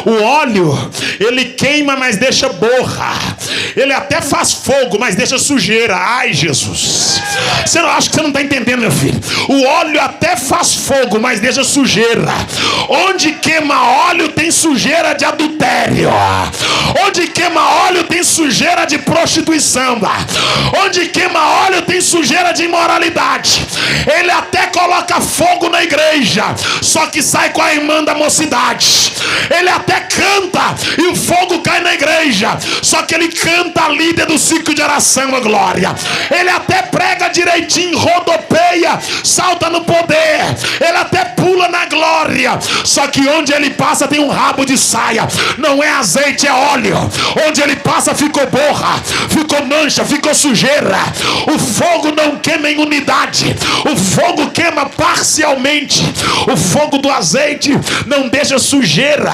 O óleo, ele queima, mas deixa borra. Ele até faz fogo, mas deixa sujeira. Ai, Jesus, você não acha que você não está entendendo, meu filho? O óleo até faz fogo, mas deixa sujeira. Onde queima óleo tem sujeira de adultério. Onde queima óleo tem sujeira de prostituição. Onde queima óleo tem sujeira de imoralidade. Ele até coloca fogo na igreja, só que sai com a irmã da mocidade. Ele até canta e o fogo cai na igreja, só que ele canta a líder do ciclo de oração, a glória. Ele até prega direitinho, rodopeia, salta no poder, ele até pula na glória, só que onde ele passa tem um rabo de saia. Não é azeite, é óleo. Onde ele passa ficou borra, ficou mancha, ficou sujeira. O fogo não queima em unidade, o fogo queima parcialmente. O fogo do azeite não deixa sujeira.